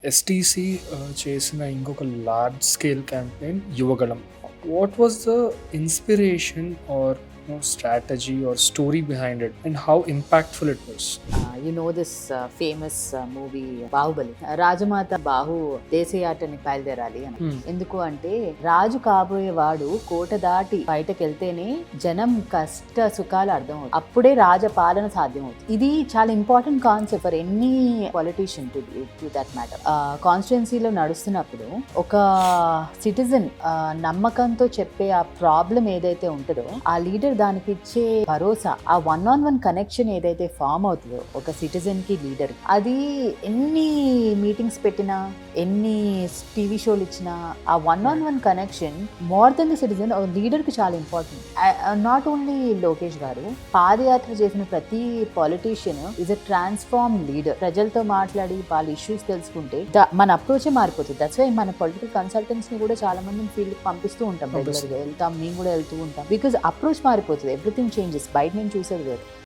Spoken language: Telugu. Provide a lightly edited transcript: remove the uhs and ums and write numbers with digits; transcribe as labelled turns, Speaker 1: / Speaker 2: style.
Speaker 1: ఎస్టీసీ చేసిన ఇంకొక large scale campaign Yuvagalam. What was the inspiration or strategy or story behind it and how impactful it was?
Speaker 2: You know this famous movie Baahubali. రాజమాత బాహు దేశయాటని బయలుదేరాలి అని. ఎందుకు అంటే రాజు కాబోయేవాడు కోట దాటి బయటకు వెళ్తేనే జనం కష్ట సుఖాలు అర్థం అవుతుంది. అప్పుడే రాజపాలన సాధ్యం అవుతుంది. ఇది చాలా important concept for any politician to that matter. కాన్స్టిట్యున్సీలో నడుస్తున్నప్పుడు ఒక సిటిజన్ నమ్మకంతో చెప్పే ఆ ప్రాబ్లం ఏదైతే ఉంటుందో ఆ లీడర్ దానికి ఇచ్చే భరోసా, ఆ వన్ కనెక్షన్ ఏదైతే ఫామ్ అవుతుందో ఒక సిటిజన్ కి లీడర్, అది ఎన్ని మీటింగ్స్ పెట్టినా ఎన్ని టీవీ షోలు ఇచ్చినా ఆ one connection more than the citizen leader కి చాలా ఇంపార్టెంట్. నాట్ ఓన్లీ లోకేష్ గారు, పాదయాత్ర చేసిన ప్రతి politician is a transform leader. ప్రజలతో మాట్లాడి వాళ్ళ ఇష్యూస్ తెలుసుకుంటే మన అప్రోచే మారిపోతుంది. దట్స్ వై మన పొలిటికల్ కన్సల్టెంట్స్ ని కూడా చాలా మందిని ఫీల్డ్ పంపిస్తూ ఉంటాం, రెగ్యులర్ గా వెళ్తాం, మేము కూడా వెళ్తూ ఉంటాం. బికాజ్ అప్రోచ్ మారిపోతుంది, ఎవ్రీథింగ్ చేంజెస్. బయట నుంచి చూసేది వేరు.